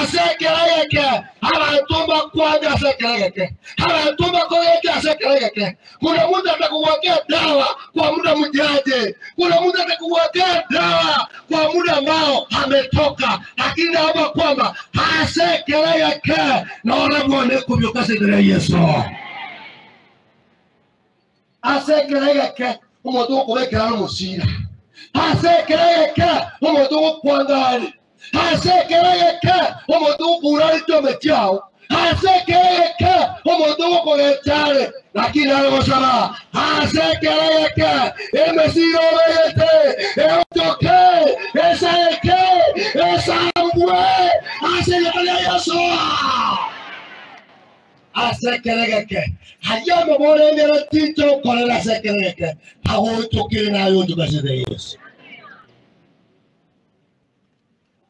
asekereke anatumba kwanja asekereke anatumba kweke asekereke. Kuna mtu atakuwekea dawa kwa muda mjaje, kuna mtu atakuwekea dawa kwa muda ambao ametoka, lakini naomba kwamba asekereke na wanabone kubyukase ndani ya Yesu. Asekereke umuntu ukubekera no musira, asekereke umuntu ukwangari, asekereke umuntu ukurari cyome cyao, asekereke umuntu ukoretare, lakini alosaba asekereke emesiro bete eotoke eseke esambwe asekereke Yesu. Asekereke hayama bore ngera tito kolela asekereke hawo tokire nayo tukasede Yesu.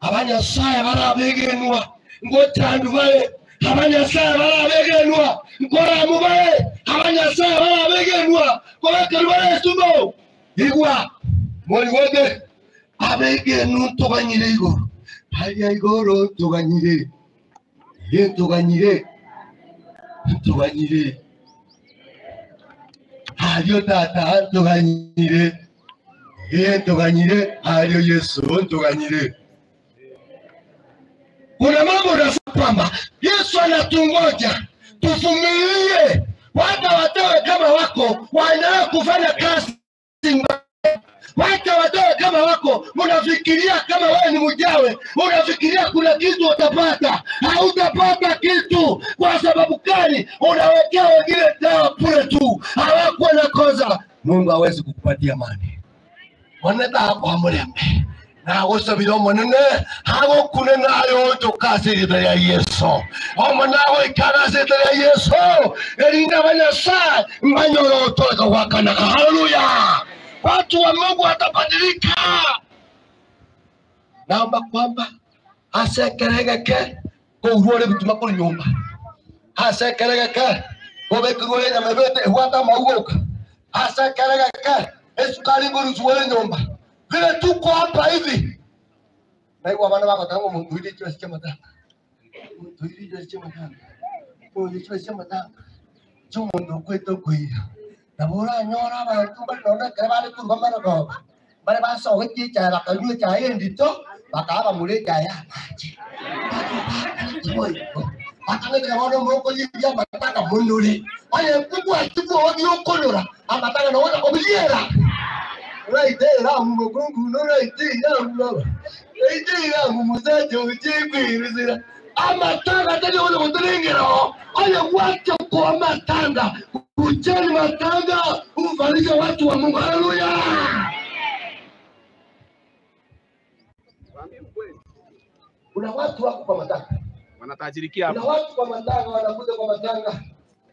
Abanya saya barabegenwa ngotandu bale, abanya saya barabegenwa ngora mubale, abanya saya barabegenwa kwa kalwale sumo igwa moli wode abegenu toganyire igoro haya igoro toganyire ye toganyire tuganyire hariyo tata tuganyire tuganyire hariyo Yesu tuganyire. Kuna mambo kwamba Yesu anatungoja tuvumilie, wata watoe kama wako waendelee kufanya kazi, wata watoe kama wako unafikiria kama wewe ni mjawe, unafikiria kuna kitu utapata, hautapata kitu. Kwa sababu gani? Unawekea wengine dawa pure tu, hawakuwa na koza. Mungu hawezi kukupatia amani. Wanataka kwa mlembe na usabiro monene hago kunena yo tukasi ndani ya Yesu. Omanawe ikaraze ndani ya Yesu. Elinda banyasa manyoro toka wakana. Haleluya. Watu wa Mungu watabadilika. Naomba kwamba asekereke kuurore bituma kwa nyumba. Asekereke kubekirole na mebete wata mauoka. Asekereke esukari nguru zuwe nyumba. Vile tuko hapa hivi. Na hiyo wana wako tangu Mungu ili tuwe chama tanga. Mungu ili tuwe chama tanga. Mungu ili tuwe chama tanga. Chumo ndo kwetu kuia. Na bora nyora ba tumba ndo krebale tu ngoma ndo. Bale ba so hiti cha la kalu cha ndito bakaba mule cha ya maji. Atanga cha wana moko ya mataka munduli. Aye kuku atuko odio kolora. Amatanga no wana obiliera. Right there, I'm going to right there. I'm a matanga tena wale mtengero. Aya watu kwa matanga. Kujeni matanga uvalisha watu wa Mungu. Haleluya. Kuna watu wako kwa matanga. Wanatajirikia hapo. Kuna watu kwa matanga wanakuja kwa matanga.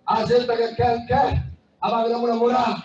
Azenda kanka. Aba bila mura.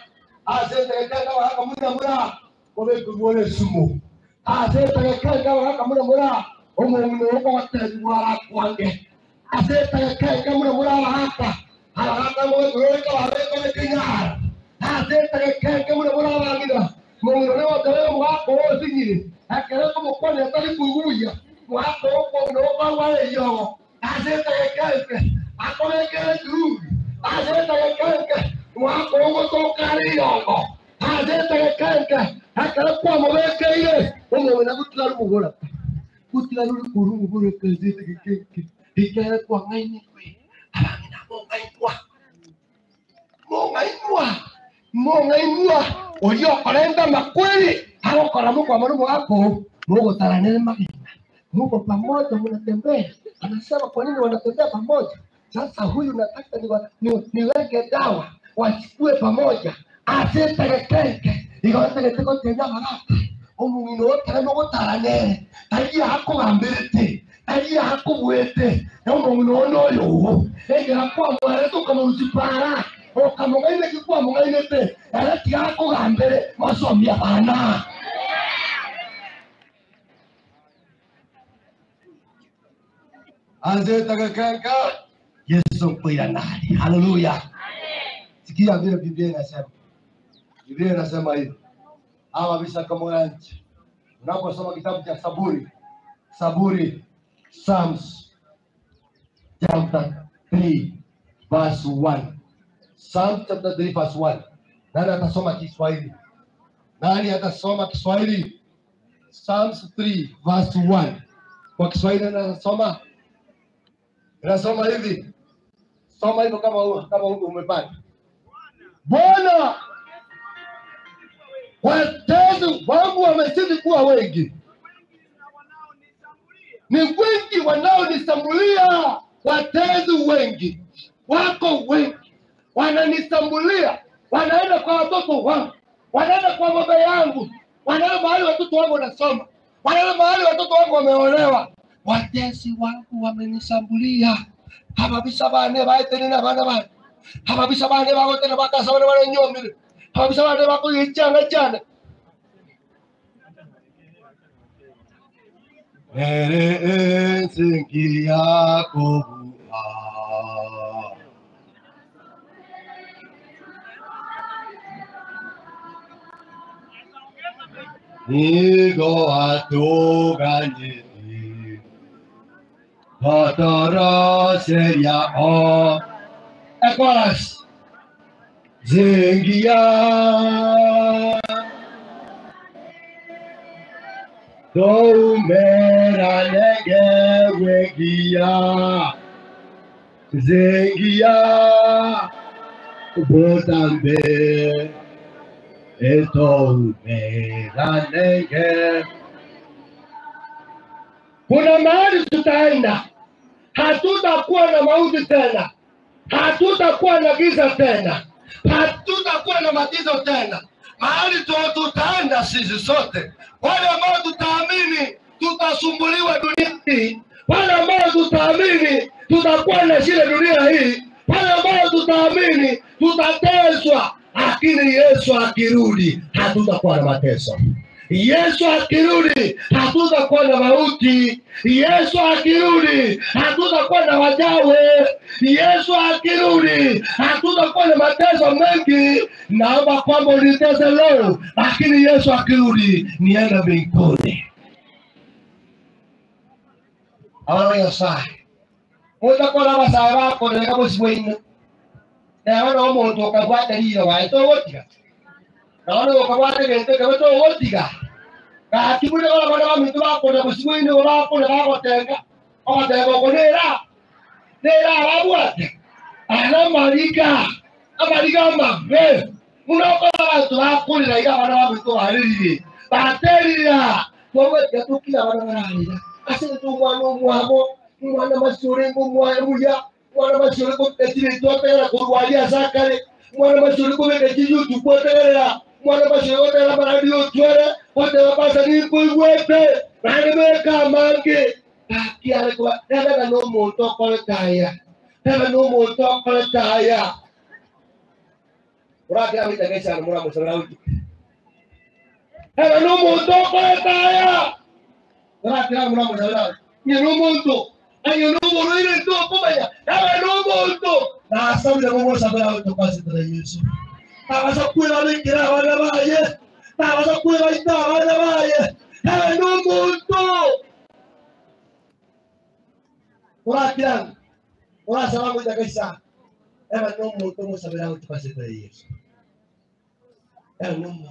Azetekeka waka muna mura kobe kubole sumo. Azetekeka waka muna mura omuntu wako wategura kwange. Azetekeka muna mura hapa. Hapa mo weka waweka kinga. Azetekeka muna mura wangira. Mungu leo dole wako ozingire. Akere ko mukone atari kuguya. Wako ko no bawe yo. Azetekeka akomeke duru. Azetekeka wako wako kari yongo azeta kanka akara kwa mabeke ile umo na kutla rugora kutla rugora kazeta keke ikara kwa ngaini kwe abangina mo ngainwa oyo korenda makweli hao karamu kwa marumo wako Mungu taranene magina Mungu pamoja mnatembea. Anasema kwa nini wanatembea pamoja? Sasa huyu nataka niweke dawa wachukue pamoja. Atetekeke ikatetekeko tenya maraka omungino wotaremo gotarane tagia hako gambete tagia hako bwete omungino noyo engera kwa mwere to kama usipara o kama ngine kikwa mungine te ala tia hako gambere masomya bana. Atetekeke Yesu mpira nani. Haleluya. Sikia vile Biblia inasema. Biblia inasema hivi. Hawa bisa kama nchi. Unaposoma kitabu cha Saburi, Psalms chapter 3 verse 1. Psalm chapter 3 verse 1. Nani atasoma Kiswahili? Nani atasoma Kiswahili? Psalms 3 verse 1. Kwa Kiswahili nasoma. Nasoma hivi. Soma hivyo kama umepata. Bwana, watezi wangu wamezidi kuwa wengi. Ni wengi wanaonisambulia. Watezi wengi. Wako wengi. Wananisambulia. Wanaenda kwa watoto wangu. Wanaenda kwa baba yangu. Wanaenda mahali watoto wangu wanasoma. Wanaenda mahali watoto wangu wameolewa. Watezi wangu wamenisambulia. Hababisha bane baiteni na bana bana. Hababisha bane bagote na bakasa bana bana nyomire. Hababisha bane bako yichanga chana. Ere sinki Yakobu. Nigo atuganye. Patara seria o Ecolas Zengia Do mera nege wegia Zengia Botambe Eto mera nege. Kuna mahali tutaenda. Hatutakuwa na mauti tena. Hatutakuwa na giza tena. Hatutakuwa na matizo tena. Mahali tutaenda sisi sote. Wale ambao tutaamini tutasumbuliwa dunia hii. Wale ambao tutaamini tutakuwa na shida dunia hii. Wale ambao tutaamini tutateswa. Lakini Yesu akirudi hatutakuwa na mateso. Yesu akirudi hatutakuwa na mauti. Yesu akirudi hatutakuwa na wajawe. Yesu akirudi hatutakuwa na mateso mengi. Naomba kwamba unitese leo, lakini Yesu akirudi nienda mbinguni. Awana yosai mutakola basaba bako neka bosibwino nawana omuntu okagwata liyo waito wotika nawana okagwata gente kabeto wotika kakibule kola bana bamintu bakona bosibwino bakona bakotenga okonera ababwate ana malika mabe munokola bantu bakulira iga bana bamintu balirire baterira tobwete tukira bana baralira asente umwana umwabo umwana mashure ngumwaya mwana mashure ko petire totera kurwalia zakare mwana mashure ko beke YouTube totera mwana mashure ko tera radio twere wote wapasa ni kuiwete bane kamange akiale kwa nada no monto koltaya nada no monto koltaya urake amita kesha mura musara uti nada no monto koltaya urake mura musara ni no monto ayo no moro ile ndo kumanya nada no monto na asabira mo sabira uti kwa sita Yesu abasa kuila lingira bana baye abasa kuila ita bana baye nada no monto Urakian, ora sama mo takisa. No monto mo sabira uti kwa sita Yesu. No monto.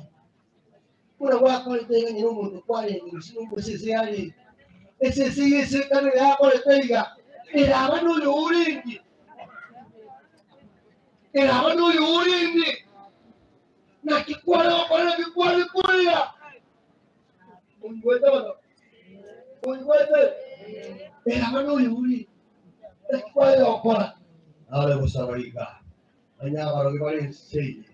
Kuna wako ile ni no monto kwa ile ni sino sisi yani. Ese kana yako ile era bano yuringi. Era bano yuringi. Na kikwala kwa kikwala kulia. Ungweta bano. Ungweta. Era bano yuringi. Kwa hiyo ahora vos sabrika. Mañana para que valen 6.